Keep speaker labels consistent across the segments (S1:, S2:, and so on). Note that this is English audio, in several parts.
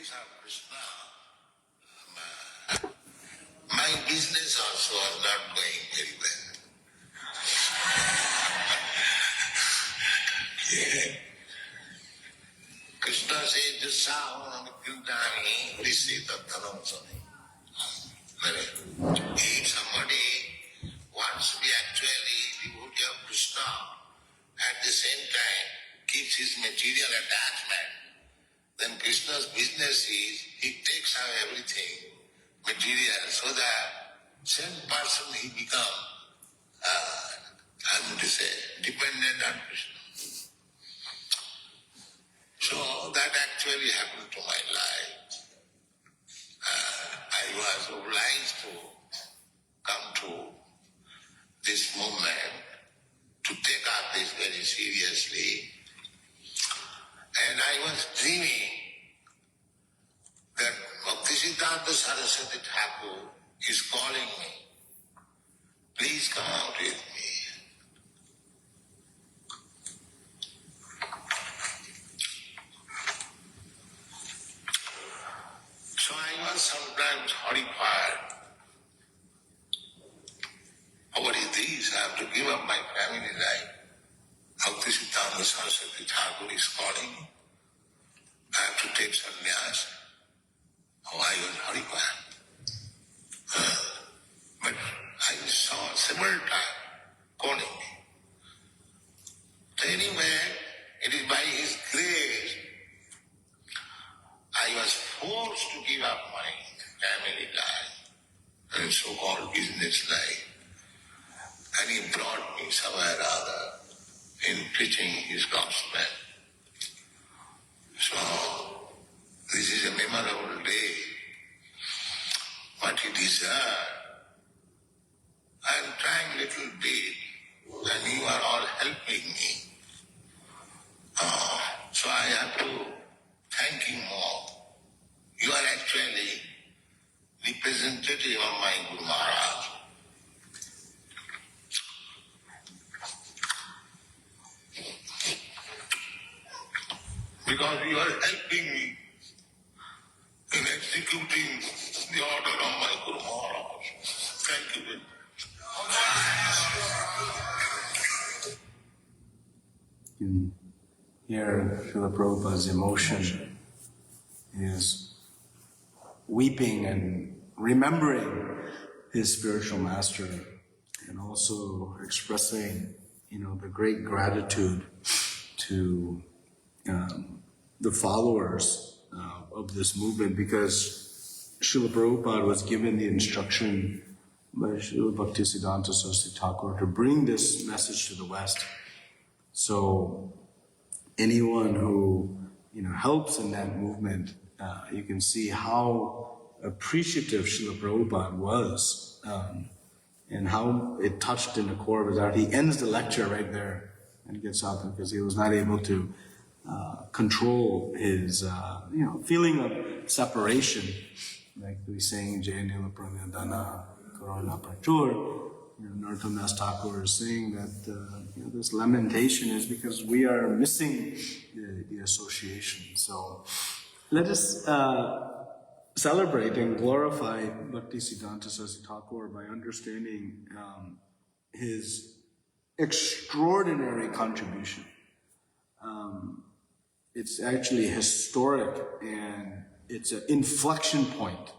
S1: days of Krishna, my business also was not going very well. Yeah. Krishna says, if somebody wants to be actually devotee of Krishna, at the same time keeps his material attachment, then Krishna's business is, he takes away everything, material, so that same person he becomes, dependent on Krishna. So that actually happened to my life. I was obliged to come to this movement, to take up this very seriously. And I was dreaming that BhaktiSiddhantha Sarasvati Thakura is calling me. Please come out with me. So I was sometimes horrified. What is this? I have to give up my family life. BhaktiSiddhantha Sarasvati Thakura is calling me. I have to take sannyas. Oh, I was horrified. But I saw several times calling me. So anyway, it is by His grace I was forced to give up my family life and so-called business life. And He brought me somewhere or other in preaching His gospel. So, this is a memorable day. What He deserved. I am trying little bit, and you are all helping me. So I have to thank you more. You are actually representative of my Guru Maharaj. Because you are helping me in executing the order of my Guru Maharaj. Thank you very much.
S2: You can hear Srila Prabhupada's emotion. He is weeping and remembering his spiritual master and also expressing, the great gratitude to the followers of this movement, because Srila Prabhupada was given the instruction by Srila BhaktiSiddhantha Saraswati Thakura to bring this message to the West. So anyone who helps in that movement, you can see how appreciative Srila Prabhupada was, and how it touched in the core of his heart. He ends the lecture right there and gets up because he was not able to control his feeling of separation, like we saying Jai Nila Pramyadana Corona Prachur. Narottam Das Thakur is saying that this lamentation is because we are missing the association. So let us celebrate and glorify BhaktiSiddhantha Saraswati Thakur by understanding his extraordinary contribution. It's actually historic, and it's an inflection point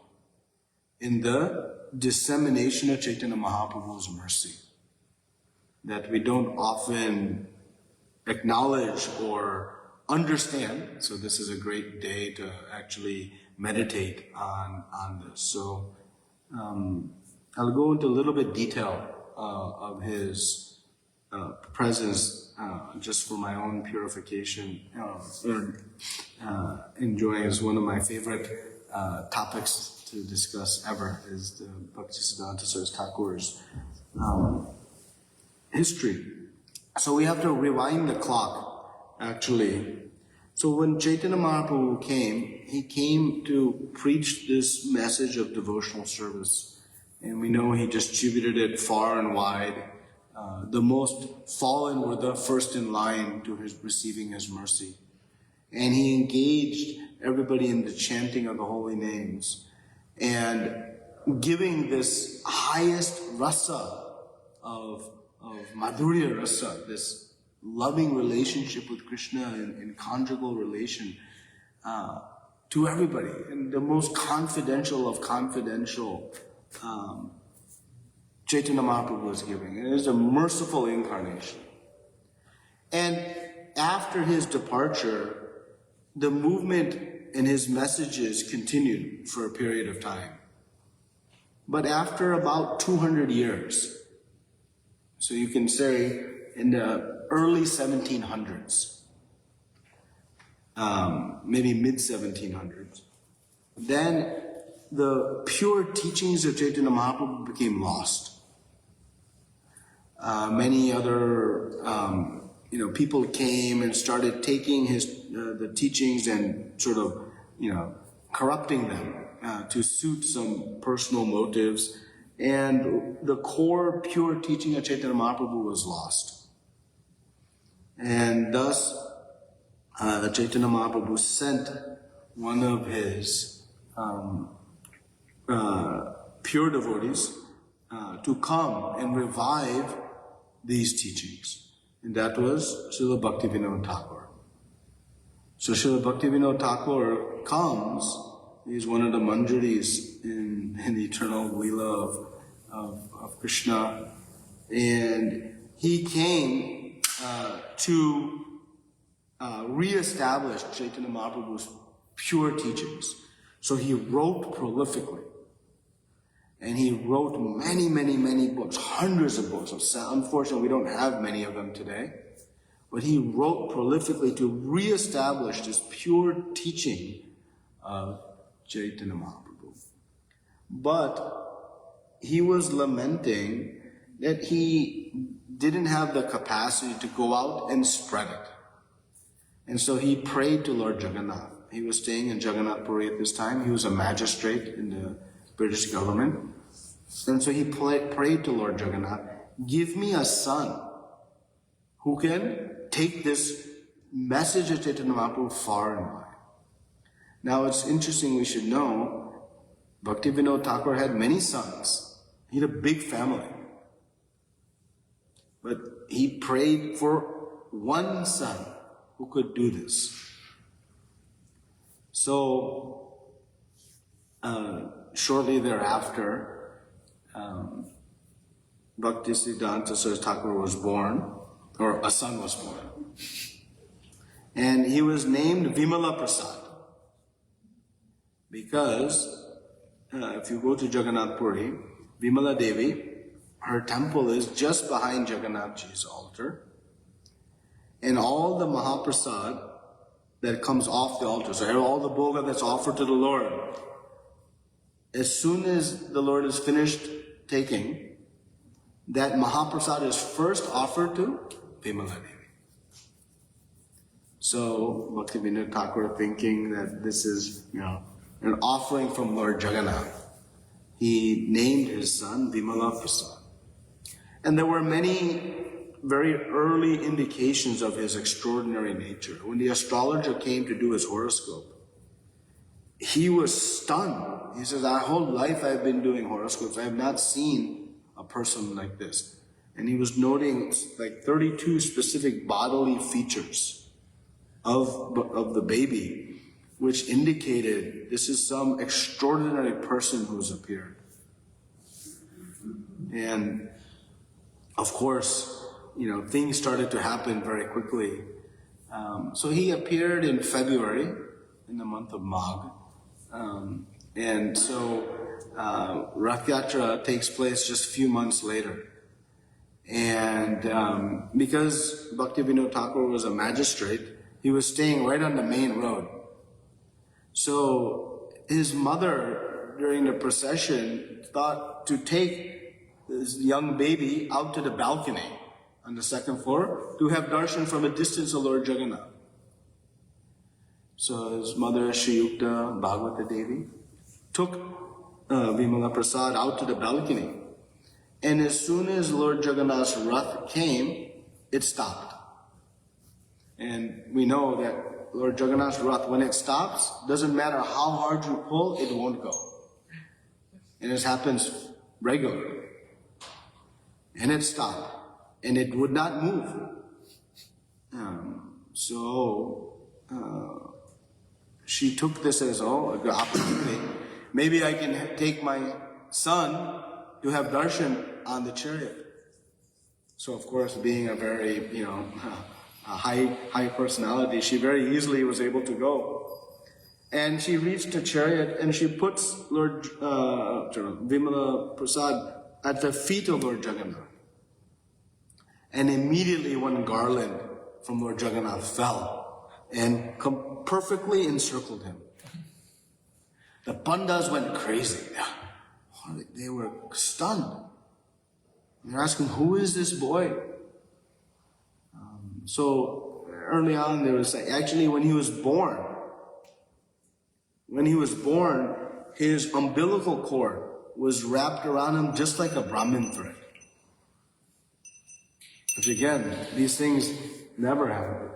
S2: in the dissemination of Chaitanya Mahaprabhu's mercy that we don't often acknowledge or understand. So this is a great day to actually meditate on this. So I'll go into a little bit detail of his presence just for my own purification. Enjoying is one of my favorite topics to discuss ever, is the BhaktiSiddhantha Saraswati Thakur's history. So we have to rewind the clock, actually. So when Chaitanya Mahaprabhu came, he came to preach this message of devotional service. And we know he distributed it far and wide. The most fallen were the first in line to receiving his mercy. And he engaged everybody in the chanting of the holy names, and giving this highest rasa of Madhurya rasa, this loving relationship with Krishna in conjugal relation, to everybody, and the most confidential of confidential, Chaitanya Mahaprabhu was giving. It is a merciful incarnation. And after his departure, the movement and his messages continued for a period of time. But after about 200 years, so you can say in the early 1700s, maybe mid-1700s, then the pure teachings of Chaitanya Mahaprabhu became lost. Many other people came and started taking the teachings and sort of corrupting them to suit some personal motives, and the core pure teaching of Chaitanya Mahaprabhu was lost. And thus Chaitanya Mahaprabhu sent one of his pure devotees to come and revive these teachings. And that was Srila Bhaktivinoda Thakur. So Srila Bhaktivinoda Thakur comes, he's one of the manjaris in the eternal Leela of Krishna, and he came to re-establish Chaitanya Mahaprabhu's pure teachings. So he wrote prolifically. And he wrote many, many, many books, hundreds of books. Unfortunately, we don't have many of them today. But he wrote prolifically to re-establish this pure teaching of Chaitanya Mahaprabhu. But he was lamenting that he didn't have the capacity to go out and spread it. And so he prayed to Lord Jagannath. He was staying in Jagannath Puri at this time. He was a magistrate in the British government. And so he prayed to Lord Jagannath, give me a son who can take this message of Chaitanya Mahaprabhu far and wide. Now it's interesting, we should know, Bhaktivinoda Thakur had many sons. He had a big family. But he prayed for one son who could do this. So, shortly thereafter, BhaktiSiddhantha Saraswati Thakur was born, or a son was born. And he was named Vimala Prasad. Because, if you go to Jagannath Puri, Vimala Devi, her temple is just behind Jagannath Ji's altar. And all the Mahaprasad that comes off the altar, so all the bhoga that's offered to the Lord, as soon as the Lord is finished taking, that Mahaprasad is first offered to Vimala Devi. So Bhaktivinoda Thakur, thinking that this is, an offering from Lord Jagannath, he named his son Vimala Prasad. And there were many very early indications of his extraordinary nature. When the astrologer came to do his horoscope, he was stunned. He says, our whole life I've been doing horoscopes. I have not seen a person like this. And he was noting like 32 specific bodily features of the baby, which indicated this is some extraordinary person who's appeared. And of course, things started to happen very quickly. So he appeared in February, in the month of Magh. And so Rath Yatra takes place just a few months later. And because Bhaktivinoda Thakur was a magistrate, he was staying right on the main road. So his mother, during the procession, thought to take this young baby out to the balcony on the second floor to have darshan from a distance of Lord Jagannath. So his mother, Shriyukta Bhagavata Devi, took Vimala Prasad out to the balcony. And as soon as Lord Jagannath's Rath came, it stopped. And we know that Lord Jagannath's Rath, when it stops, doesn't matter how hard you pull, it won't go. And this happens regularly. And it stopped. And it would not move. She took this as, a good opportunity. Maybe I can take my son to have darshan on the chariot. So of course, being a very, a high personality, she very easily was able to go. And she reached the chariot and she puts Lord Vimala Prasad at the feet of Lord Jagannath. And immediately one garland from Lord Jagannath fell and perfectly encircled him. The pandas went crazy. They were stunned. They're asking, who is this boy? So early on, there was actually when he was born, his umbilical cord was wrapped around him just like a Brahmin thread. Which again, these things never happen.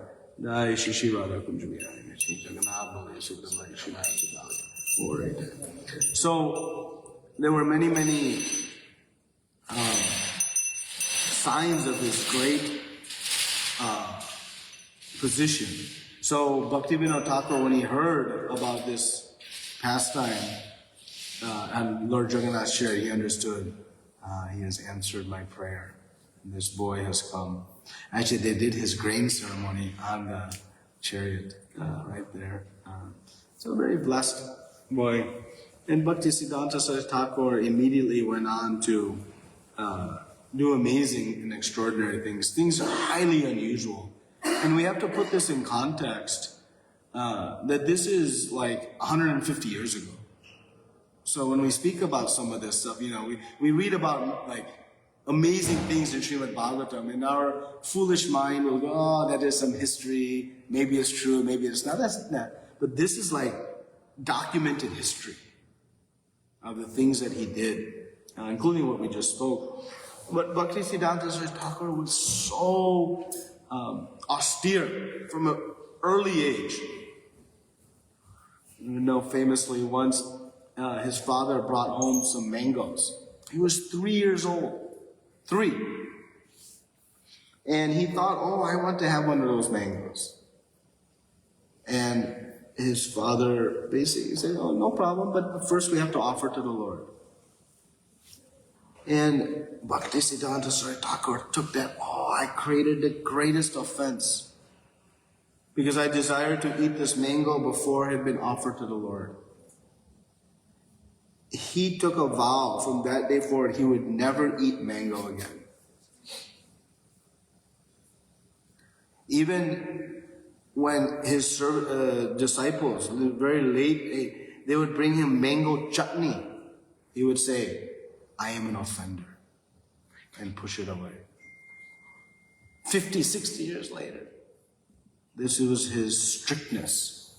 S2: So there were many signs of his great position. So Bhaktivinoda Thakur, when he heard about this pastime and Lord Jagannath's chariot, he understood he has answered my prayer. And this boy has come. Actually, they did his grain ceremony on the chariot right there. So a very blessed boy. And BhaktiSiddhantha Saraswati Thakur immediately went on to do amazing and extraordinary things. Things are highly unusual. And we have to put this in context that this is like 150 years ago. So when we speak about some of this stuff, we read about like amazing things in Srimad Bhagavatam, and our foolish mind will go, oh, that is some history, maybe it's true, maybe it's not. That's not. But this is like documented history of the things that he did, including what we just spoke. But BhaktiSiddhantha Saraswati Thakur was so austere from an early age. Famously once his father brought home some mangoes. He was 3 years old. 3. And he thought, I want to have one of those mangoes. And his father basically said, no problem, but first we have to offer to the Lord. And BhaktiSiddhantha Saraswati Thakur took that, I created the greatest offense. Because I desired to eat this mango before it had been offered to the Lord. He took a vow from that day forward he would never eat mango again. Even when his disciples, very late, they would bring him mango chutney, he would say, I am an offender, and push it away. 50, 60 years later, this was his strictness.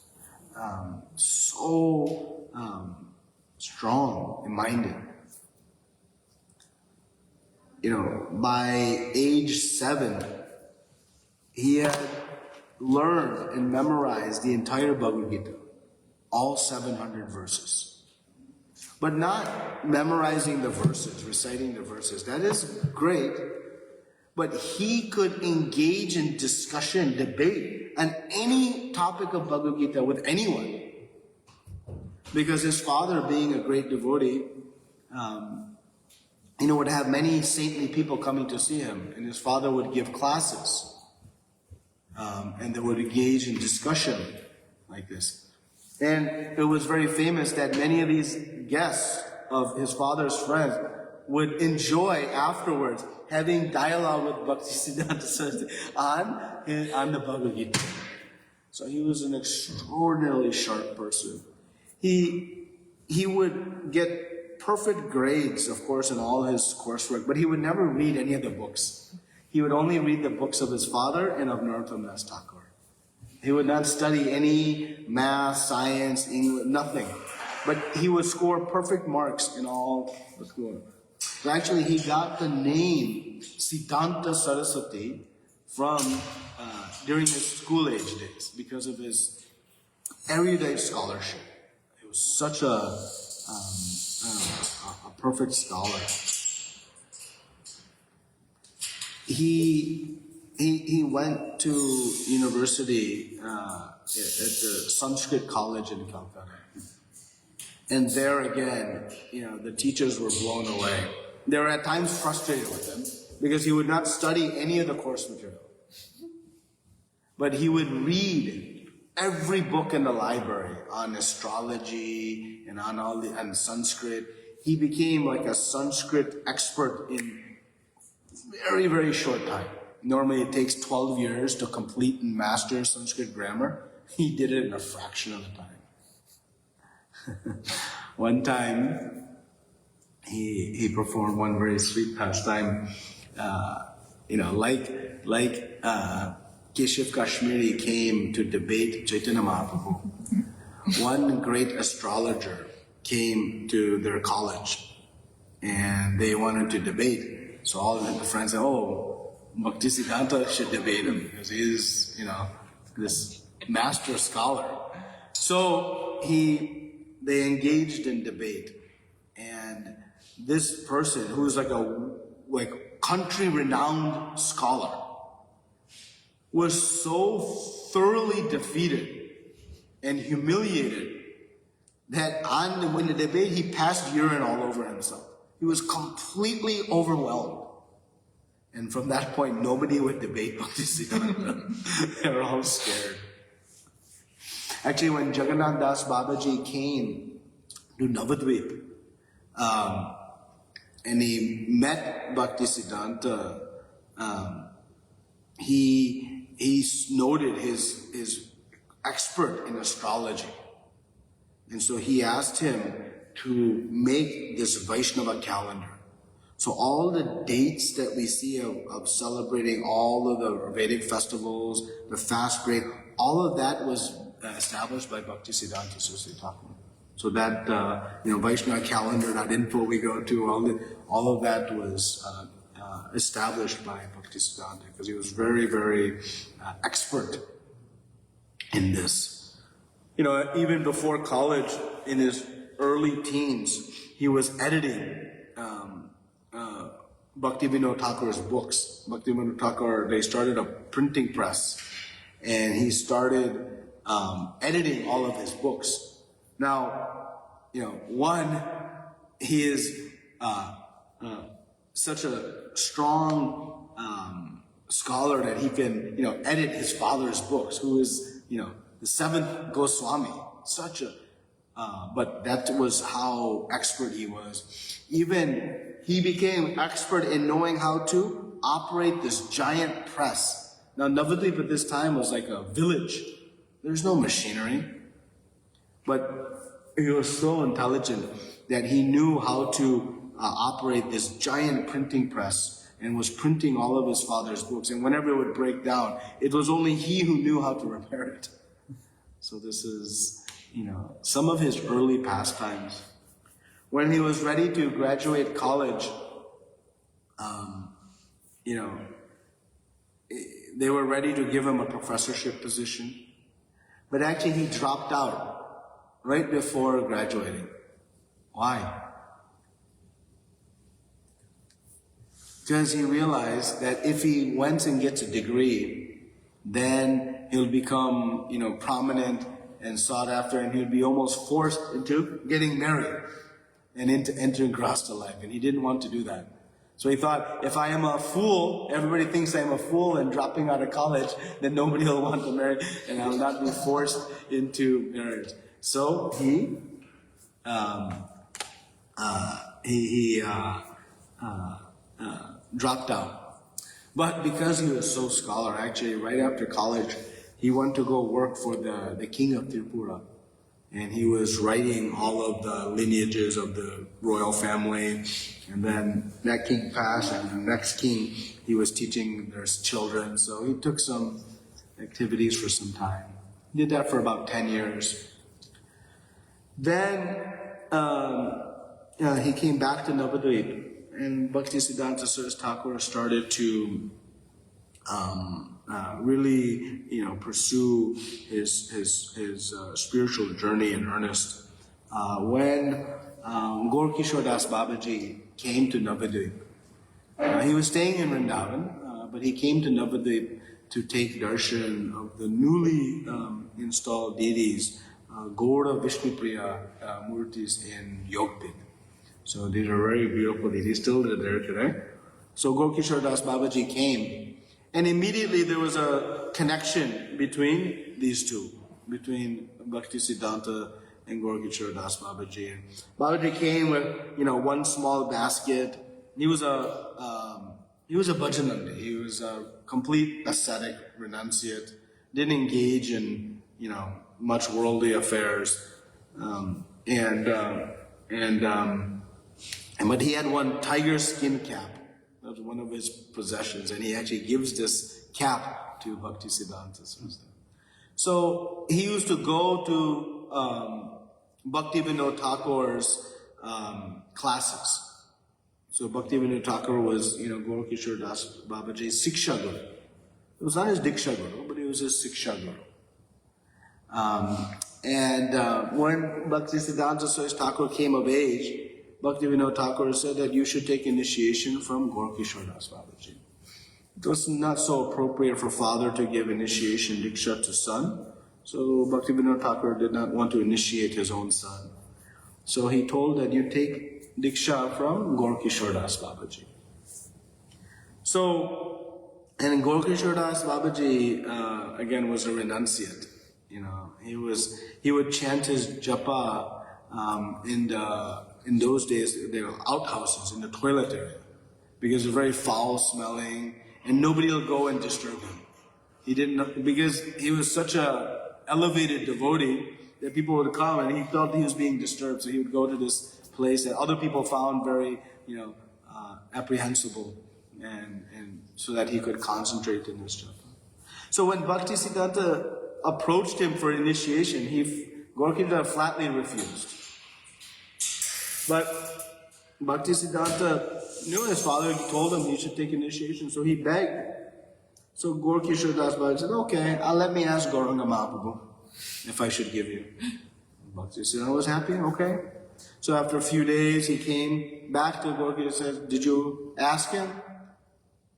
S2: Strong and minded. By age 7, he had learned and memorized the entire Bhagavad Gita, all 700 verses. But not memorizing the verses, reciting the verses. That is great, but he could engage in discussion, debate on any topic of Bhagavad Gita with anyone. Because his father, being a great devotee, would have many saintly people coming to see him. And his father would give classes. And they would engage in discussion like this. And it was very famous that many of these guests of his father's friends would enjoy afterwards having dialogue with BhaktiSiddhantha Saraswati on the Bhagavad Gita. So he was an extraordinarily sharp person. He would get perfect grades, of course, in all his coursework, but he would never read any of the books. He would only read the books of his father and of Narottam Das Thakur. He would not study any math, science, English, nothing. But he would score perfect marks in all the school. So actually, he got the name Siddhanta Saraswati from during his school age days because of his erudite scholarship. He was such a perfect scholar. He went to university at the Sanskrit College in Calcutta. And there again, the teachers were blown away. They were at times frustrated with him because he would not study any of the course material. But he would read every book in the library on astrology and on Sanskrit. He became like a Sanskrit expert in very, very short time. Normally it takes 12 years to complete and master Sanskrit grammar. He did it in a fraction of the time. One time, he performed one very sweet pastime, like Keshav Kashmiri came to debate Chaitanya Mahaprabhu. One great astrologer came to their college and they wanted to debate. So all the friends said, BhaktiSiddhantha should debate him because he is, this master scholar. So they engaged in debate, and this person who is like a country-renowned scholar was so thoroughly defeated and humiliated that when the debate he passed urine all over himself. He was completely overwhelmed. And from that point, nobody would debate BhaktiSiddhantha. They were all scared. Actually, when Jagannath Das Babaji came to Navadvip, and he met BhaktiSiddhantha, he noted his expert in astrology. And so he asked him to make this Vaishnava calendar. So all the dates that we see of celebrating all of the Vedic festivals, the fast break, all of that was established by BhaktiSiddhantha Saraswati Thakura. So that Vaishnava calendar.info we go to, all of that was established by BhaktiSiddhantha because he was very, very expert in this. Even before college, in his early teens, he was editing Bhaktivinoda Thakur's books. Bhaktivinoda Thakur, they started a printing press, and he started editing all of his books. Now, he is such a strong scholar that he can, edit his father's books, who is, the seventh Goswami. But that was how expert he was. Even he became expert in knowing how to operate this giant press. Now, Navadvip at this time was like a village. There's no machinery. But he was so intelligent that he knew how to operate this giant printing press and was printing all of his father's books. And whenever it would break down, it was only he who knew how to repair it. So this is, some of his early pastimes. When he was ready to graduate college, they were ready to give him a professorship position. But actually he dropped out right before graduating. Why? Because he realized that if he went and gets a degree, then he'll become, prominent and sought after, and he'd be almost forced into getting married and into entering Grasta life. And he didn't want to do that. So he thought, if I am a fool, everybody thinks I'm a fool and dropping out of college, then nobody will want to marry, and I'll not be forced into marriage. So he dropped out. But because he was so scholar, actually, right after college, he went to go work for the king of Tripura. And he was writing all of the lineages of the royal family. And then that king passed, and the next king, he was teaching their children. So he took some activities for some time. He did that for about 10 years. Then he came back to Navadvip, and BhaktiSiddhantha Saraswati Thakura started to really, pursue his spiritual journey in earnest. When Gaur-Kishore Das Babaji came to Navadvip, he was staying in Vrindavan, but he came to Navadvip to take darshan of the newly installed deities, Gaura Vishnupriya Murtis in Yogpit. So these are very beautiful deities, still there today. So Gaur-Kishore Das Babaji came, and immediately there was a connection between these two, between BhaktiSiddhantha and Gaur-Kishore Das Babaji. And Babaji came with, one small basket. He was a bhajanandi. He was a complete ascetic, renunciate, didn't engage in, much worldly affairs. But he had one tiger skin cap. That was one of his possessions, and he actually gives this cap to BhaktiSiddhantha. So he used to go to Bhaktivinoda Thakur's classes. So Bhaktivinoda Thakur was, Gaur-Kishore Das Babaji's Siksha Guru. It was not his Diksha Guru, but it was his Siksha Guru. When Bhaktisiddhanta Saraswati Thakur came of age, Bhaktivinoda Thakur said that you should take initiation from Gaur-Kishore Das Babaji. It was not so appropriate for father to give initiation Diksha to son, so Bhaktivinoda Thakur did not want to initiate his own son. So he told that you take Diksha from Gaur-Kishore Das Babaji. So, and Gaur-Kishore Das Babaji, again, was a renunciate. He would chant his japa in those days. There were outhouses in the toilet area because it was very foul smelling, and nobody will go and disturb him. He didn't, because he was such a elevated devotee that people would come and he felt he was being disturbed, so he would go to this place that other people found very, apprehensible, and so that he could concentrate in his japa. So when BhaktiSiddhantha approached him for initiation, Gaur-Kishore flatly refused. But BhaktiSiddhantha knew his father told him he should take initiation, so he begged. So Gaur-Kishore Das Babaji said, okay, let me ask Gauranga Mahaprabhu if I should give you. BhaktiSiddhantha was happy, okay. So after a few days, he came back to Gaur-Kishore and said, did you ask him?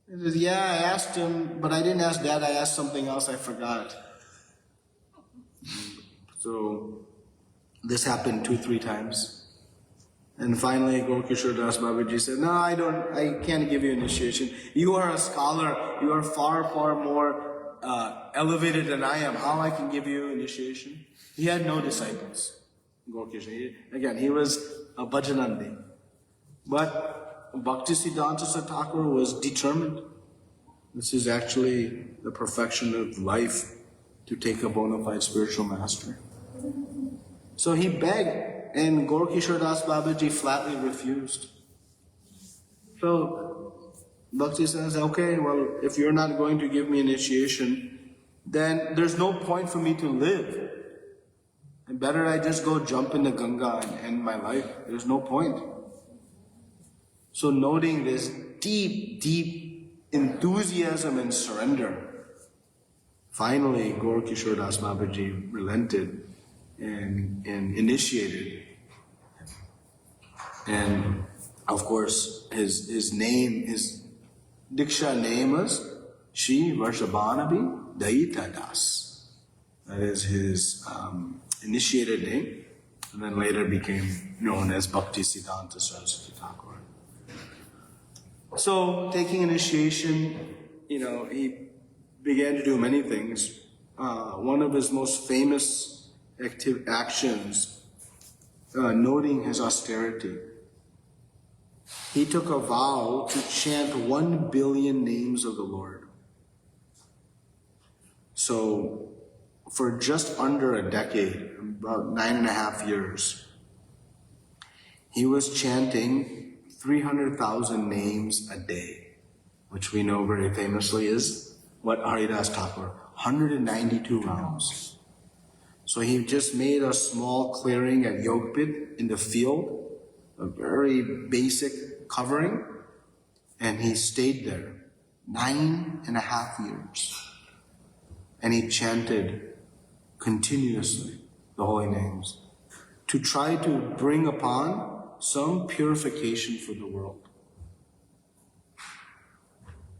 S2: He said, yeah, I asked him, but I didn't ask that, I asked something else, I forgot. So this happened 2-3 times. And finally, Gaur-Kishore Das Babaji said, no, I can't give you initiation. You are a scholar. You are far, far more elevated than I am. How I can give you initiation? He had no disciples, Gaur-Kishore. Again, he was a bhajanandi. But BhaktiSiddhanta Thakur was determined. This is actually the perfection of life, to take a bona fide spiritual master. So he begged, and Gaur-Kishore Das Babaji flatly refused. So Bhakti says, okay, well, if you're not going to give me initiation, then there's no point for me to live. And better I just go jump in the Ganga and end my life. There's no point. So noting this deep, deep enthusiasm and surrender, finally Gaur-Kishore Das Babaji relented and initiated. And of course, his name, his Diksha name was Shri Varshabhanabi Daita Das. That is his initiated name, and then later became known as BhaktiSiddhantha Sarasvati Thakur. So, taking initiation, he began to do many things. One of his most famous actions, noting his austerity, he took a vow to chant 1 billion names of the Lord. So, for just under a decade, about 9.5 years, he was chanting 300,000 names a day, which we know very famously is what Haridas Thakur, 192 rounds. So he just made a small clearing at Yogpit in the field, a very basic covering, and he stayed there 9.5 years. And he chanted continuously the holy names to try to bring upon some purification for the world.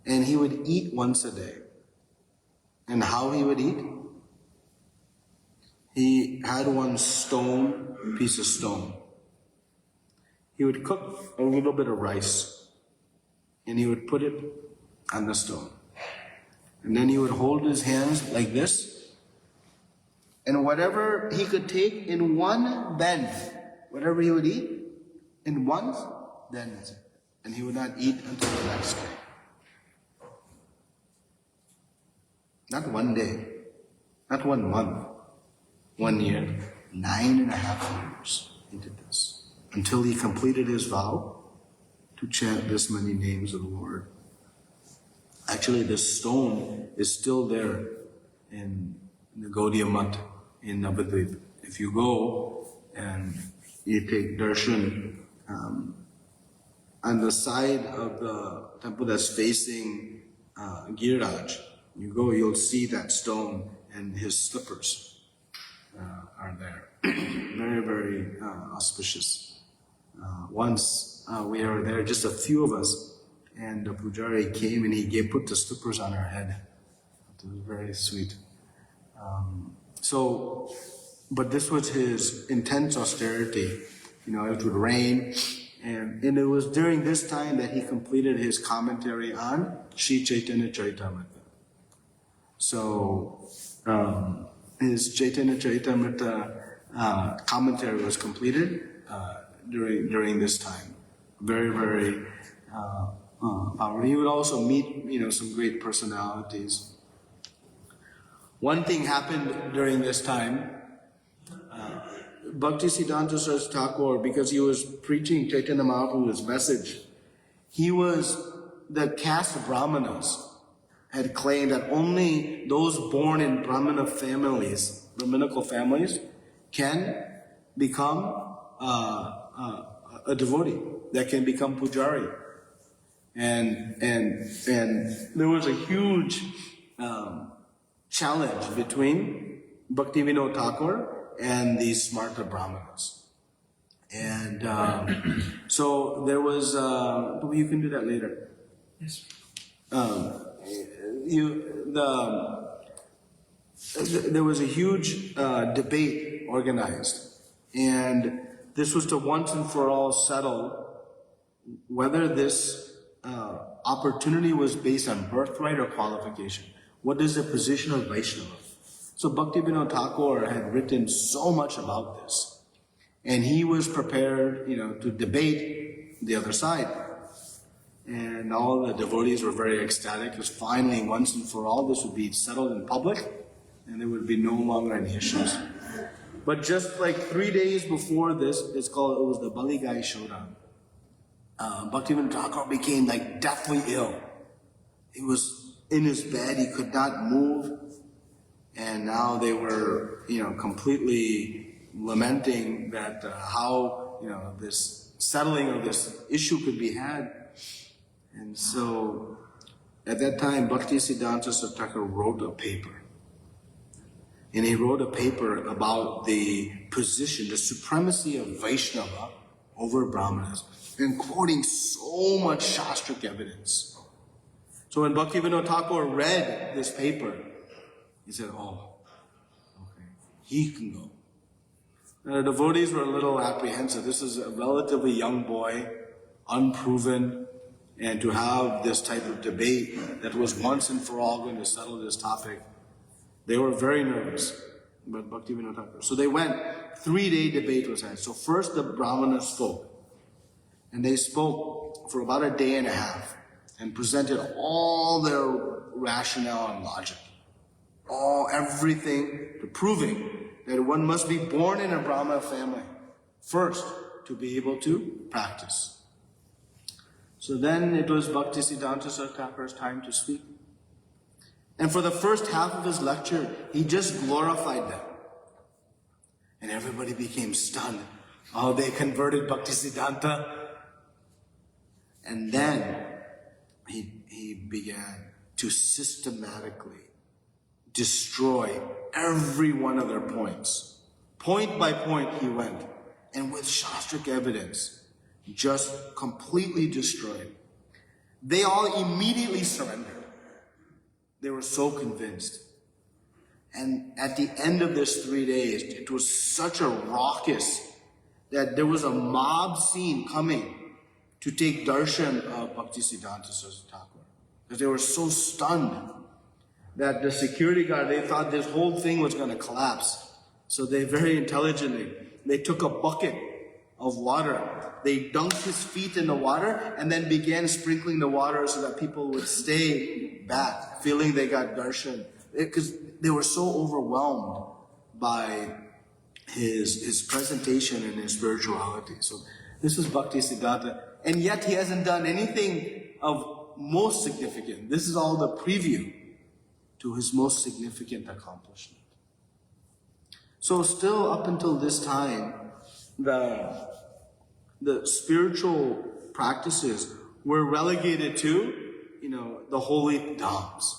S2: And he would eat once a day. And how he would eat? He had one piece of stone. He would cook a little bit of rice and he would put it on the stone. And then he would hold his hands like this, and whatever he could take in one bend, whatever he would eat, in one bend, and he would not eat until the next day. Not one day, not 1 month, 1 year, 9.5 years he did this, until he completed his vow to chant this many names of the Lord. Actually, this stone is still there in the Gaudiya Math in Navadvip. If you go and you take darshan on the side of the temple that's facing Giriraj, you go, you'll see that stone and his slippers are there. Very, very auspicious. Once we were there, just a few of us, and the pujari came and he put the slippers on our head. It was very sweet. But this was his intense austerity. It would rain, and it was during this time that he completed his commentary on Sri Chaitanya Charitamrita. So his Chaitanya Charitamrita commentary was completed during this time. Very, very powerful. He would also meet, some great personalities. One thing happened during this time. BhaktiSiddhantha Saraswati Thakur, because he was preaching Chaitanya Mahaprabhu's message, the caste of Brahmanas had claimed that only those born in Brahminical families, can become a devotee, that can become pujari. And there was a huge challenge between Bhaktivinoda Thakur and these Smarta Brahmanas. And so there was, you can do that later.
S3: Yes.
S2: There was a huge debate organized, and this was to once and for all settle whether this opportunity was based on birthright or qualification. What is the position of Vaishnava? So Bhaktivinoda Thakur had written so much about this, and he was prepared, to debate the other side. And all the devotees were very ecstatic, because finally, once and for all, this would be settled in public, and there would be no longer any issues. But just like 3 days before this, it was the Baligai Showdown. Bhaktivinoda Thakur became deathly ill. He was in his bed, he could not move, and now they were, completely lamenting that how, this settling of this issue could be had. And so, at that time, BhaktiSiddhantha Saraswati Thakur wrote a paper. And he wrote a paper about the position, the supremacy of Vaishnava over Brahmanas, and quoting so much Shastric evidence. So when Bhaktivinoda Thakur read this paper, he said, oh, okay, he can go. And the devotees were a little apprehensive. This is a relatively young boy, unproven, and to have this type of debate that was once and for all going to settle this topic, they were very nervous about Bhaktivinoda Thakur. So they went, 3-day debate was had. So first the Brahmanas spoke. And they spoke for about 1.5 days and presented all their rationale and logic. Everything to proving that one must be born in a Brahmana family first to be able to practice. So then it was BhaktiSiddhantha Saraswati Thakur's time to speak. And for the first half of his lecture, he just glorified them. And everybody became stunned. Oh, they converted BhaktiSiddhantha. And then he began to systematically destroy every one of their points. Point by point he went, and with Shastric evidence, just completely destroyed. They all immediately surrendered. They were so convinced. And at the end of this 3 days, it was such a raucous that there was a mob scene coming to take darshan of BhaktiSiddhantha Saraswati Thakura. Because they were so stunned that the security guard, they thought this whole thing was going to collapse. So they very intelligently, they took a bucket of water. They dunked his feet in the water and then began sprinkling the water so that people would stay back, feeling they got darshan. Because they were so overwhelmed by his presentation and his spirituality. So this is BhaktiSiddhantha. And yet he hasn't done anything of most significant. This is all the preview to his most significant accomplishment. So still up until this time, the spiritual practices were relegated to, the holy dhams.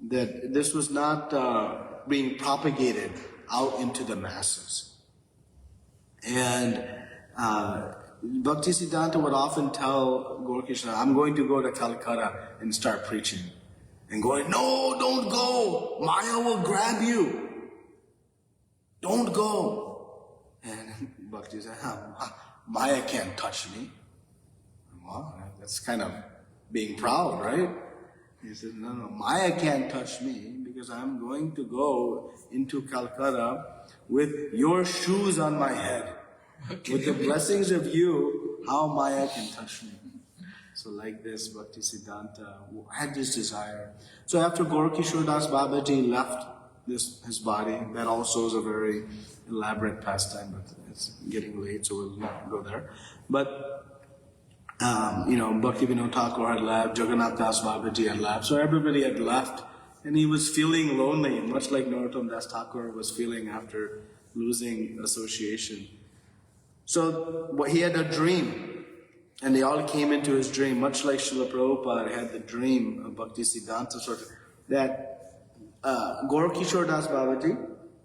S2: That this was not being propagated out into the masses. And BhaktiSiddhantha would often tell Gaura-Krishna, I'm going to go to Calcutta and start preaching. And going, no, don't go. Maya will grab you. Don't go. And Bhakti said, Maya can't touch me. Well, that's kind of being proud, right? He said, no, Maya can't touch me because I'm going to go into Calcutta with your shoes on my head. Okay. With the blessings of you, how Maya can touch me. So like this, BhaktiSiddhantha had this desire. So after Gaura-Kishore Das Babaji left his body, that also is a very elaborate pastime, but it's getting late, so we'll not go there. But Bhaktivinoda Thakur had left, Jagannath Das Babaji had left, so everybody had left, and he was feeling lonely, much like Narottam Das Thakur was feeling after losing association. So he had a dream, and they all came into his dream, much like Srila Prabhupada had the dream of BhaktiSiddhantha, that Gaura-Kishore Das Babaji,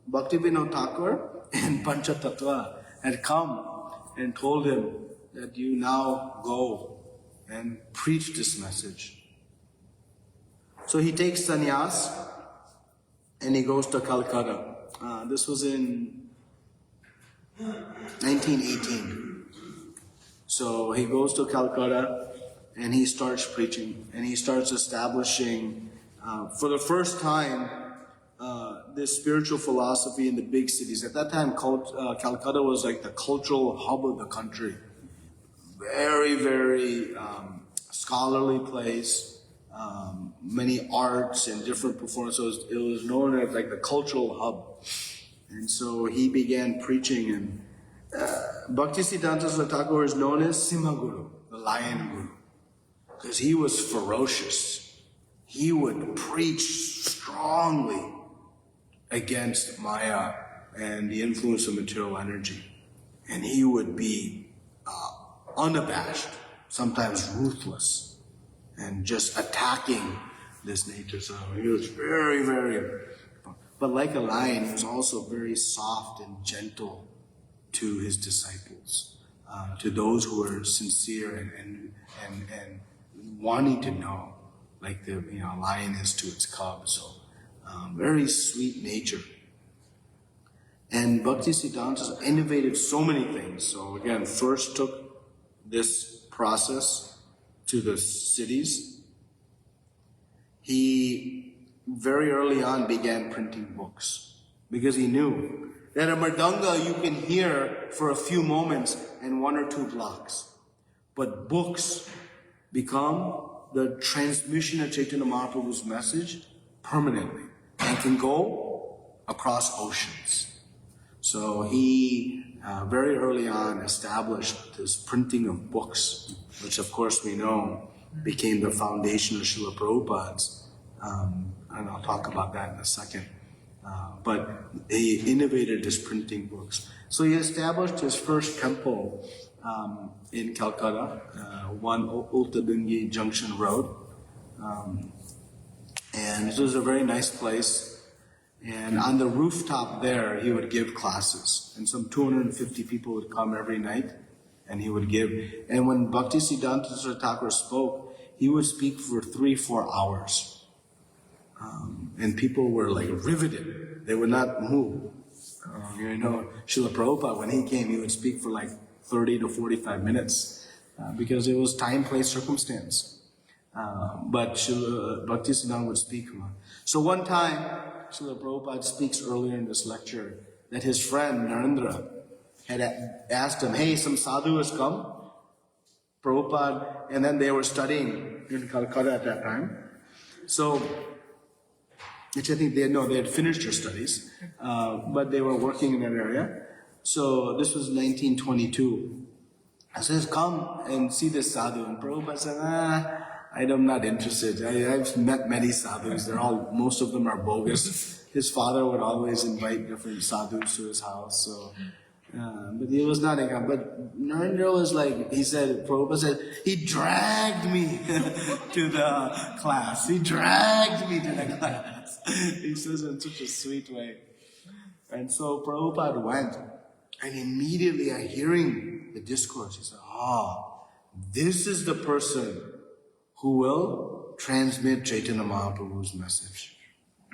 S2: Bhaktivinoda Thakur, and Panchatattva had come and told him that you now go and preach this message. So he takes sannyas and he goes to Calcutta. This was in 1918. So he goes to Calcutta and he starts preaching and he starts establishing, for the first time, this spiritual philosophy in the big cities. At that time, Calcutta was like the cultural hub of the country. Very, very scholarly place, many arts and different performances. It was known as like the cultural hub. And so he began preaching, and BhaktiSiddhantha Saraswati Thakur is known as Simha Guru, the Lion Guru, because he was ferocious. He would preach strongly against Maya and the influence of material energy. And he would be unabashed, sometimes ruthless, and just attacking this nature. So he was very, very, but like a lion, he was also very soft and gentle to his disciples, to those who were sincere and wanting to know, like the lion is to its cub. So very sweet nature. And BhaktiSiddhantha innovated so many things. So again, first took this process to the cities. He very early on began printing books because he knew that a mridanga you can hear for a few moments and 1 or 2 blocks. But books become the transmission of Chaitanya Mahaprabhu's message permanently and can go across oceans. So he very early on established this printing of books, which of course we know became the foundation of Srila Prabhupada's, and I'll talk about that in a second. But he innovated this printing books. So he established his first temple in Calcutta, 1 Ultadungi Junction Road. And it was a very nice place. And on the rooftop there, he would give classes. And some 250 people would come every night, and he would give. And when BhaktiSiddhantha Thakura spoke, he would speak for 3-4 hours. And people were like riveted. They would not move. Srila Prabhupada, when he came, he would speak for like 30 to 45 minutes because it was time, place, circumstance. But BhaktiSiddhantha would speak. So one time, Srila Prabhupada speaks earlier in this lecture that his friend Narendra had asked him, hey, some sadhu has come, Prabhupada, and then they were studying in Calcutta at that time. So, which I think they had finished their studies, but they were working in that area. So this was 1922. I says, come and see this sadhu. And Prabhupada said, I'm not interested. I've met many sadhus. Most of them are bogus. His father would always invite different sadhus to his house. So, but he was not income. But Narendra was like, Prabhupada said, he dragged me to the class. He dragged me to the class. He says in such a sweet way. And so Prabhupada went, and immediately hearing the discourse, he said, this is the person who will transmit Chaitanya Mahaprabhu's message.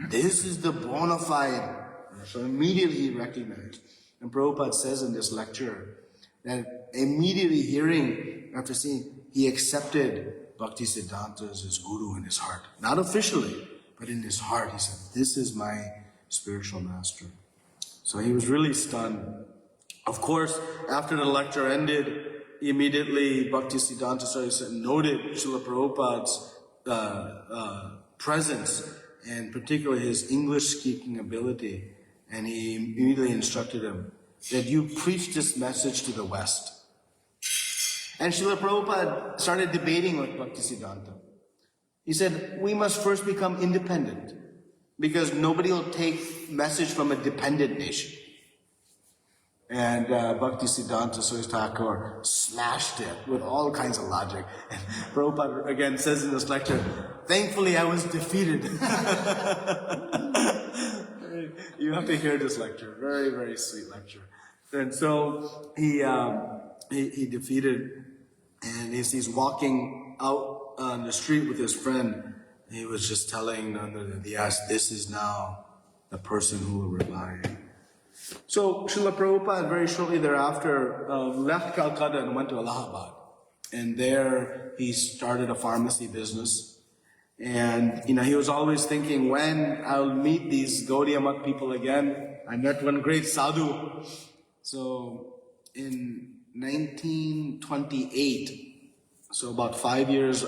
S2: This is the bona fide. So immediately he recognized. And Prabhupada says in this lecture that immediately hearing, after seeing, he accepted BhaktiSiddhantha as his guru in his heart. Not officially, but in his heart. He said, this is my spiritual master. So he was really stunned. Of course, after the lecture ended, immediately BhaktiSiddhantha noted Srila Prabhupada's presence, and particularly his English-speaking ability. And he immediately instructed him that you preach this message to the West. And Srila Prabhupada started debating with BhaktiSiddhantha. He said, we must first become independent, because nobody will take message from a dependent nation. And BhaktiSiddhantha Thakura smashed it with all kinds of logic. And Prabhupada again says in this lecture, thankfully I was defeated. You have to hear this lecture. Very, very sweet lecture. And so he defeated, and as he's walking out on the street with his friend, he was just telling Nanda, yes, this is now the person who will rely. So Srila Prabhupada very shortly thereafter left Calcutta and went to Allahabad. And there he started a pharmacy business. And he was always thinking, when I'll meet these Gaudiya Math people again. I met one great sadhu. So in 1928, so about 6 years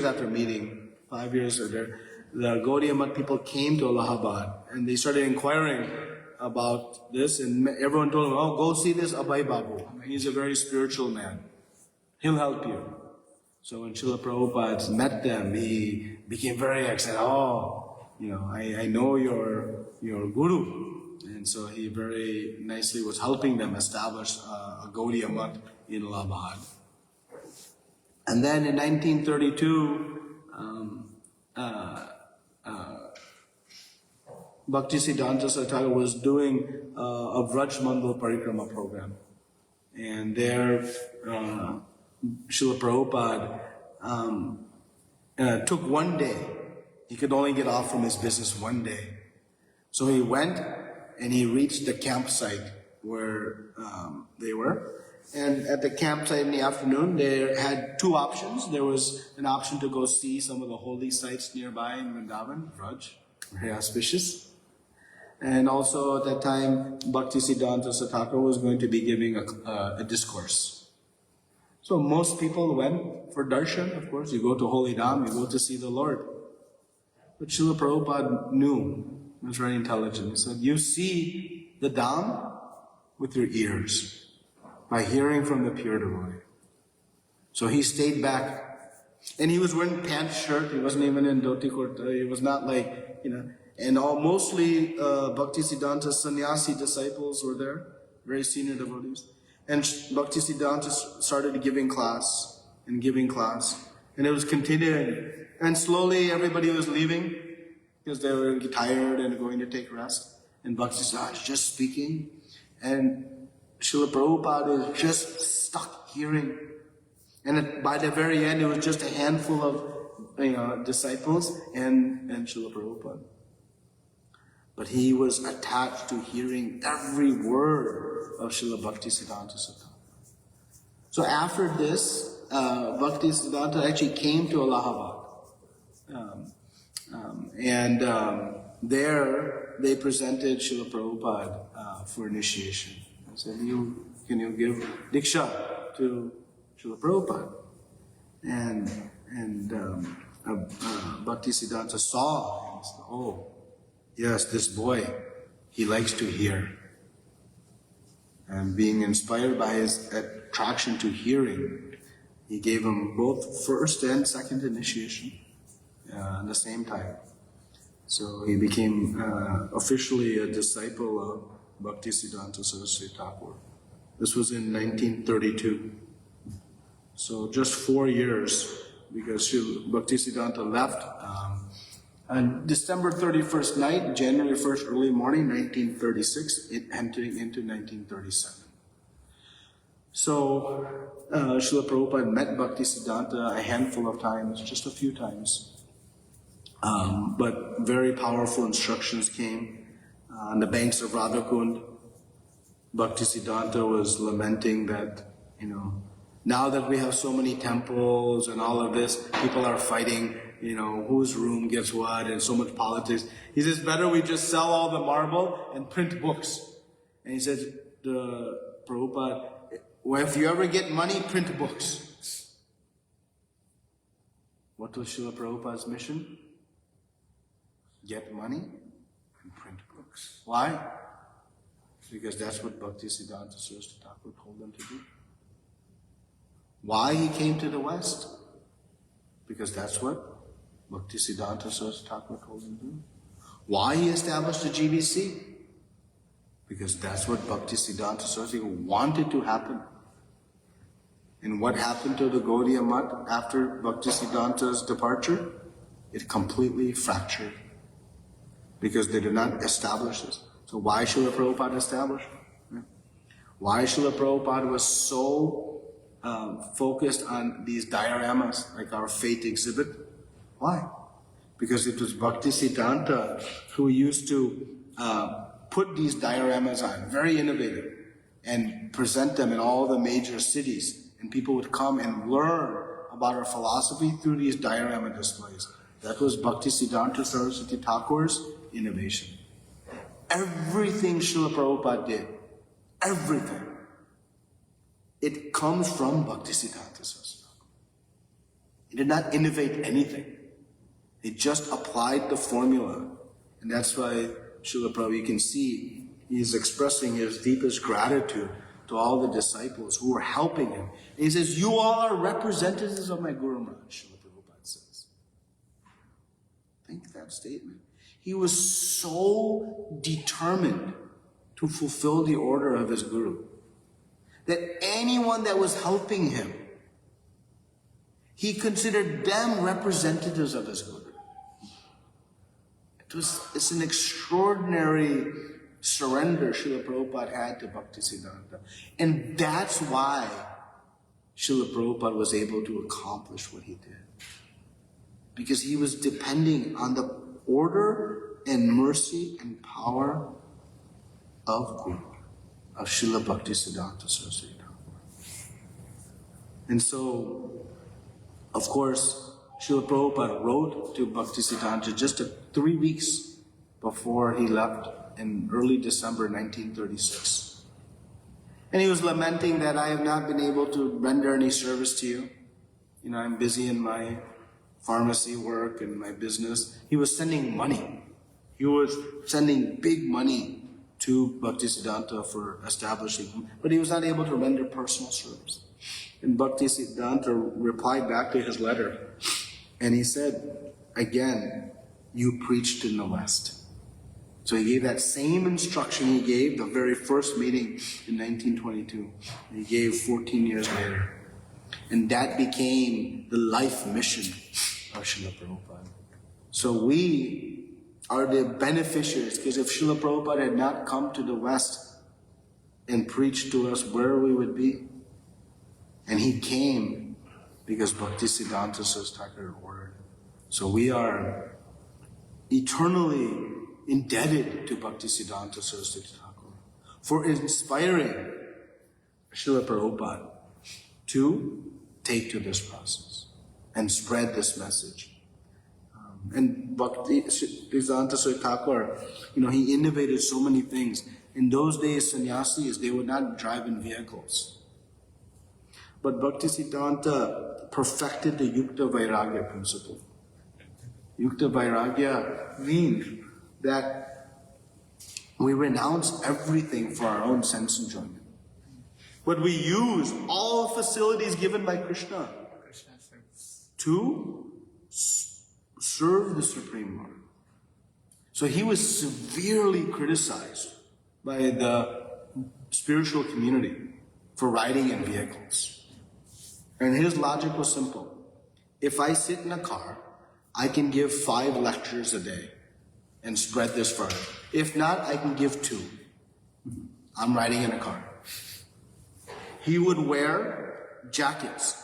S2: after meeting, 5 years later, the Gaudiya Math people came to Allahabad and they started inquiring about this, and everyone told him, go see this Abhay Babu. He's a very spiritual man. He'll help you. So when Srila Prabhupada met them, he became very excited. I know your guru. And so he very nicely was helping them establish a Gaudiya Math in Allahabad. And then in 1932, BhaktiSiddhantha Thakura was doing a Vraj Mandal Parikrama program. And there, Srila Prabhupada took one day. He could only get off from his business one day. So he went and he reached the campsite where they were. And at the campsite in the afternoon, they had two options. There was an option to go see some of the holy sites nearby in Vrindavan, Vraj, very auspicious. And also at that time, BhaktiSiddhantha Thakura was going to be giving a discourse. So most people went for darshan, of course. You go to Holy Dham, you go to see the Lord. But Srila Prabhupada knew, he was very intelligent. He said, you see the Dham with your ears, by hearing from the pure devotee. So he stayed back. And he was wearing pant shirt, he wasn't even in dhoti kurta, he was not like, and mostly BhaktiSiddhanta sannyasi disciples were there, very senior devotees. And BhaktiSiddhantha started giving class, and it was continuing. And slowly everybody was leaving because they were tired and going to take rest. And BhaktiSiddhantha was just speaking, and Srila Prabhupada was just stuck hearing. And by the very end, it was just a handful of disciples and Srila Prabhupada. But he was attached to hearing every word of Srila BhaktiSiddhantha Sutta. So after this, BhaktiSiddhantha actually came to Allahabad. There they presented Srila Prabhupada for initiation. I said, can you give Diksha to Srila Prabhupada? And BhaktiSiddhantha saw and said, oh, yes, this boy, he likes to hear. And being inspired by his attraction to hearing, he gave him both first and second initiation at the same time. So he became officially a disciple of BhaktiSiddhantha Sarasvati Thakura. This was in 1932. So just 4 years, because BhaktiSiddhantha left on December 31st night, January 1st early morning, 1936, entering into 1937. So Srila Prabhupada met BhaktiSiddhantha a handful of times, just a few times. But very powerful instructions came. On the banks of Radhakund, BhaktiSiddhantha was lamenting that, now that we have so many temples and all of this, people are fighting, whose room gets what and so much politics. He says, better we just sell all the marble and print books. And he says, Prabhupada, well, if you ever get money, print books. What was Srila Prabhupada's mission? Get money and print books. Why? Because that's what BhaktiSiddhantha Saraswati Thakur told them to do. Why he came to the West? Because that's what BhaktiSiddhantha Saraswati Thakur told him to do. Why he established the GBC? Because that's what BhaktiSiddhantha Saraswati wanted to happen. And what happened to the Gaudiya Math after BhaktiSiddhanta's departure? It completely fractured. Because they did not establish this. So why Srila Prabhupada established it? Why Srila Prabhupada was so focused on these dioramas, like our faith exhibit? Why? Because it was BhaktiSiddhanta who used to put these dioramas on, very innovative, and present them in all the major cities. And people would come and learn about our philosophy through these diorama displays. That was BhaktiSiddhanta Saraswati Thakur's innovation. Everything Srila Prabhupada did, everything, it comes from BhaktiSiddhanta Saraswati Thakur. He did not innovate anything. He just applied the formula. And that's why Srila Prabhupada, you can see, he's expressing his deepest gratitude to all the disciples who were helping him. And he says, you all are representatives of my Guru Maharaj, Srila Prabhupada says. Think that statement. He was so determined to fulfill the order of his Guru that anyone that was helping him, he considered them representatives of his Guru. It's an extraordinary surrender Srila Prabhupada had to BhaktiSiddhanta. And that's why Srila Prabhupada was able to accomplish what he did. Because he was depending on the order and mercy and power of Guru, of Srila BhaktiSiddhanta Saraswati Thakur. And so, of course, Srila Prabhupada wrote to BhaktiSiddhanta just 3 weeks before he left in early December 1936. And he was lamenting that I have not been able to render any service to you. I'm busy in my pharmacy work and my business. He was sending money. He was sending big money to BhaktiSiddhanta for establishing him, but he was not able to render personal service. And BhaktiSiddhanta replied back to his letter, and he said, again, you preached in the West. So he gave that same instruction he gave the very first meeting in 1922. He gave 14 years later. And that became the life mission of Srila Prabhupada. So we are the beneficiaries, because if Srila Prabhupada had not come to the West and preached to us, where we would be? And he came because BhaktiSiddhantha Sarasvati ordered. So we are eternally indebted to BhaktiSiddhantha Sarasvati Thakura for inspiring Srila Prabhupada to take to this process and spread this message. And BhaktiSiddhantha Sarasvati Thakur, he innovated so many things. In those days, sannyasis, they would not drive in vehicles. But BhaktiSiddhantha perfected the Yukta Vairagya principle. Yukta Vairagya means that we renounce everything for our own sense enjoyment. But we use all facilities given by Krishna to serve the Supreme Lord. So he was severely criticized by the spiritual community for riding in vehicles. And his logic was simple. If I sit in a car, I can give 5 lectures a day and spread this further. If not, I can give 2. I'm riding in a car. He would wear jackets,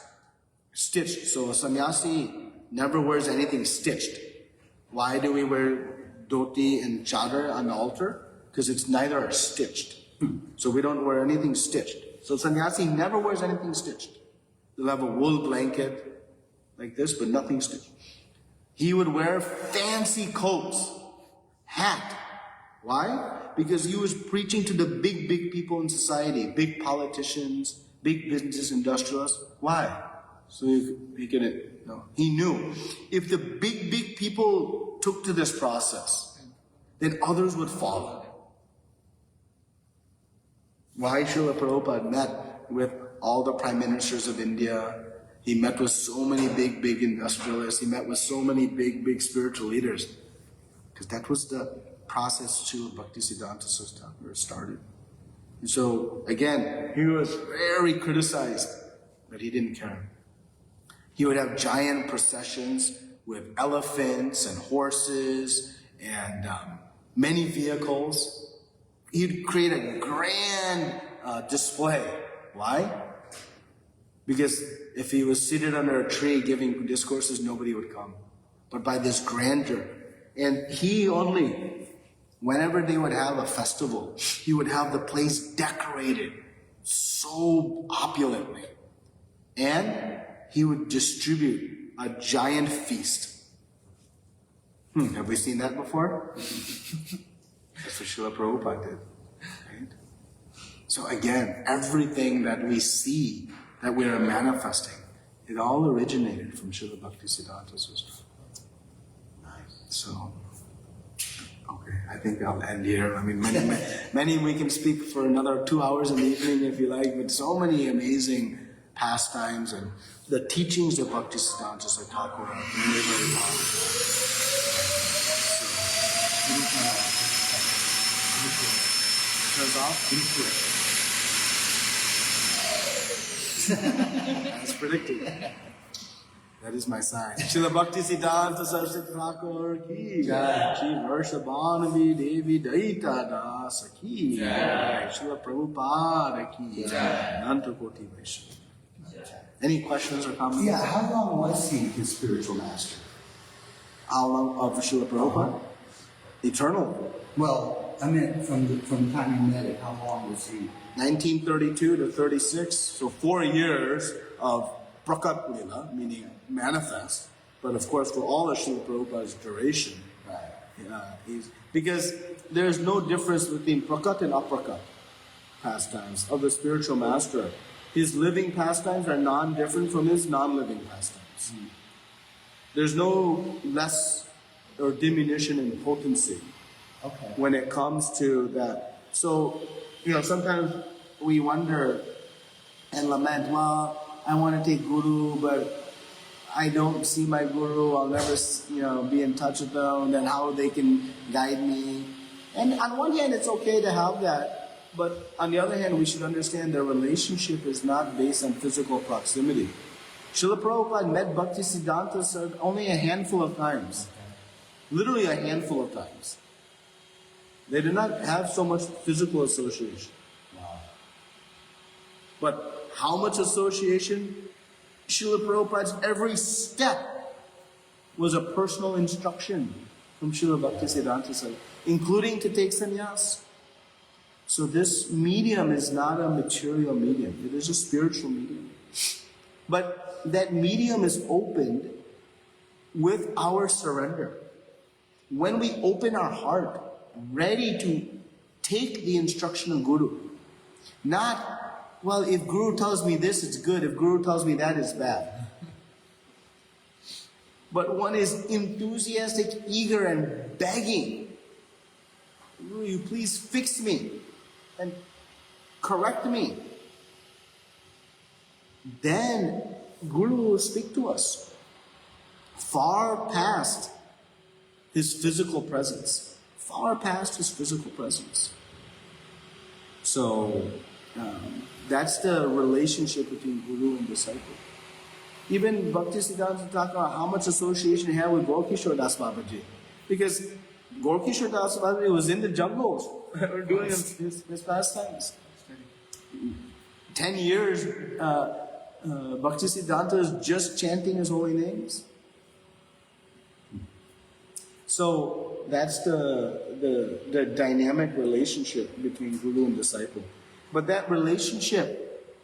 S2: stitched. So a sannyasi never wears anything stitched. Why do we wear dhoti and chadar on the altar? Because it's neither are stitched. So we don't wear anything stitched. So sannyasi never wears anything stitched. They'll have a wool blanket like this, but nothing stitched. He would wear fancy coats, hat. Why? Because he was preaching to the big people in society, big politicians, big business industrialists. Why? So he could, no. He knew if the big people took to this process, then others would follow. Why Srila Prabhupada met with all the prime ministers of India. He met with so many big industrialists. He met with so many big spiritual leaders. Because that was the process to BhaktiSiddhantha Sarasvati started. And so, again, he was very criticized, but he didn't care. He would have giant processions with elephants and horses and many vehicles. He'd create a grand display. Why? Because if he was seated under a tree giving discourses, nobody would come. But by this grandeur. And he only, whenever they would have a festival, he would have the place decorated so opulently. And he would distribute a giant feast. Have we seen that before? That's what Srila Prabhupada did. Right? So again, everything that we see, that we are manifesting, it all originated from Srila BhaktiSiddhantha Sarasvati. So, okay, I think I'll end here. I mean, many we can speak for another 2 hours in the evening if you like, with so many amazing pastimes and the teachings of BhaktiSiddhantha Sarasvati Thakura are very, very powerful. Turns off? That's predicted. That is my sign. Srila BhaktiSiddhantha Sarasvati Thakur ki jai. Shri Varshabhanavi Devi Daita Dasa ki jai. Srila Prabhupada ki jai. Nanta Koti Vaishnava. Any questions or comments?
S3: Yeah, how long was he his spiritual master?
S2: How long of Srila Prabhupada? Eternal.
S3: Well, I meant from the time you met it, how long was he?
S2: 1932 to 36, so 4 years of Prakat Lila, meaning manifest, but of course for all of Srila Prabhupada's duration.
S3: Right.
S2: Because there's no difference between Prakat and Aprakat pastimes of the spiritual master. His living pastimes are non-different from his non-living pastimes. There's no less or diminution in potency when it comes to that. So, sometimes we wonder and lament, well, I want to take Guru, but I don't see my Guru, I'll never, be in touch with them, then how they can guide me. And on one hand, it's okay to have that, but on the other hand, we should understand their relationship is not based on physical proximity. Srila Prabhupada met BhaktiSiddhantha only a handful of times. Literally a handful of times. They did not have so much physical association. But how much association? Srila Prabhupada's every step was a personal instruction from Srila BhaktiSiddhantha Saraswati, including to take sannyas. So this medium is not a material medium. It is a spiritual medium. But that medium is opened with our surrender. When we open our heart, ready to take the instruction of Guru. Not, well, if Guru tells me this, it's good. If Guru tells me that, it's bad. But one is enthusiastic, eager, and begging. Guru, you please fix me and correct me. Then Guru will speak to us far past his physical presence. Far past his physical presence. So, that's the relationship between Guru and disciple. Even BhaktiSiddhantha Thakura, how much association he had with Gaurkishore Das Babaji. Because Gaurkishore Das Babaji was in the jungles doing his pastimes. 10 years, BhaktiSiddhantha is just chanting his holy names. So that's the dynamic relationship between Guru and disciple. But that relationship,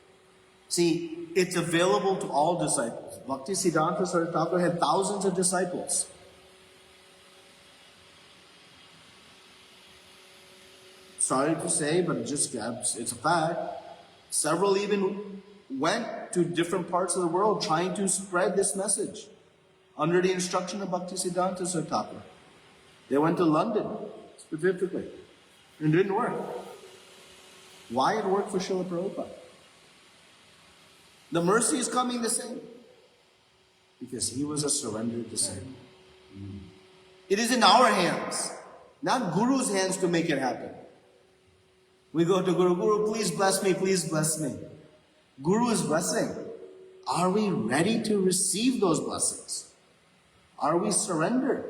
S2: see, it's available to all disciples. BhaktiSiddhantha Saraswati Thakur had thousands of disciples. Sorry to say, but it's a fact. Several even went to different parts of the world trying to spread this message under the instruction of BhaktiSiddhantha Saraswati Thakur. They went to London specifically, and it didn't work. Why it worked for Srila Prabhupada? The mercy is coming the same. Because he was a surrendered disciple. It is in our hands, not Guru's hands to make it happen. We go to Guru, Guru, please bless me, please bless me. Guru is blessing. Are we ready to receive those blessings? Are we surrendered?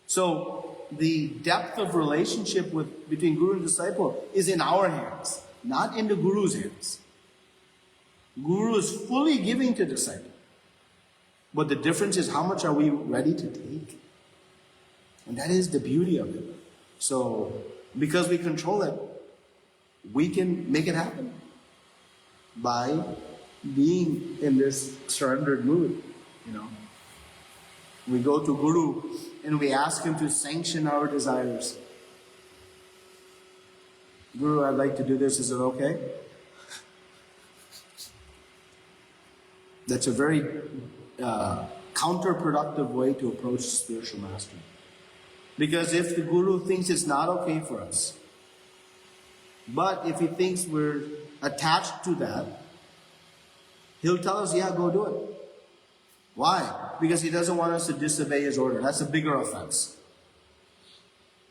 S2: So, the depth of relationship between Guru and disciple is in our hands, not in the Guru's hands. Guru is fully giving to disciple. But the difference is how much are we ready to take? And that is the beauty of it. So, because we control it, we can make it happen by being in this surrendered mood, We go to Guru and we ask him to sanction our desires. Guru, I'd like to do this, is it okay? That's a very counterproductive way to approach the spiritual master. Because if the Guru thinks it's not okay for us, but if he thinks we're attached to that, he'll tell us, yeah, go do it. Why? Because he doesn't want us to disobey his order. That's a bigger offense.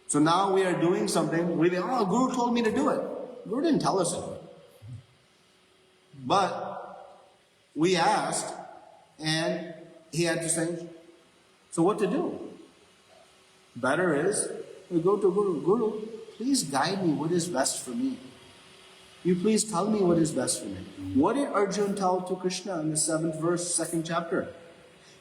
S2: So now we are doing something, we think, oh, Guru told me to do it. Guru didn't tell us to do it. But we asked, and he had to say, so what to do? Better is, we go to Guru. Guru, please guide me what is best for me. You please tell me what is best for me. What did Arjuna tell to Krishna in the 7th verse, 2nd chapter?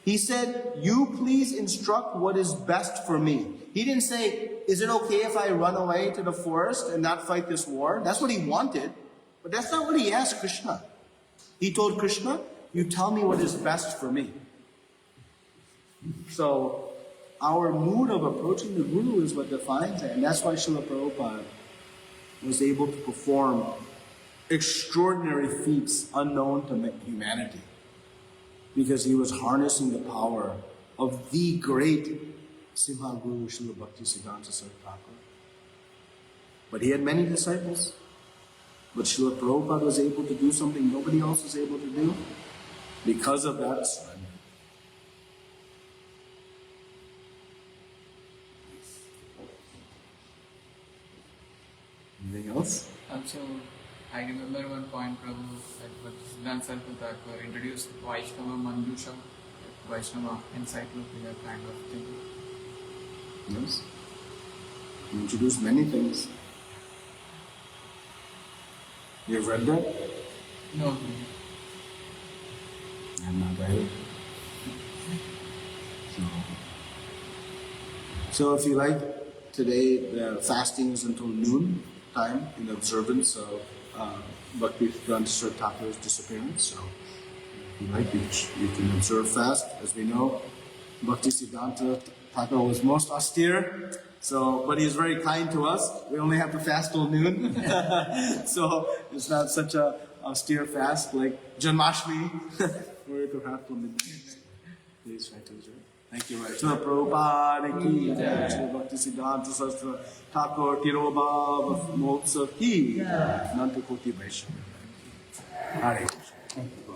S2: He said, you please instruct what is best for me. He didn't say, is it okay if I run away to the forest and not fight this war? That's what he wanted. But that's not what he asked Krishna. He told Krishna, you tell me what is best for me. So, our mood of approaching the Guru is what defines it. And that's why Srila Prabhupada was able to perform extraordinary feats unknown to humanity. Because he was harnessing the power of the great Simha Guru, Srila BhaktiSiddhantha Saraswati Thakur. But he had many disciples. But Srila Prabhupada was able to do something nobody else was able to do because of that surrender. Anything else?
S4: Also, I remember one point, Prabhu, that BhaktiSiddhantha Thakura introduced Vaishnava Manjusha, Vaishnava encyclopedia kind of thing.
S2: Yes. He introduced many things. You've read that?
S4: No,
S2: I'm not either. So if you like, today the fasting is until noon time in observance of BhaktiSiddhantha Thakura's disappearance. So if you like, you can observe fast. As we know, BhaktiSiddhantha Thakura was most austere, but he is very kind to us. We only have to fast till noon. So it's not such a austere fast like Janmashtami, where you have till midnight. Please try to observe. Thank you, right. Srila Prabhupada ki jai, Srila BhaktiSiddhantha Sarasvati Thakur Tirobha Motsav ki, Nanta Koti Vaishnava. Hare Krishna.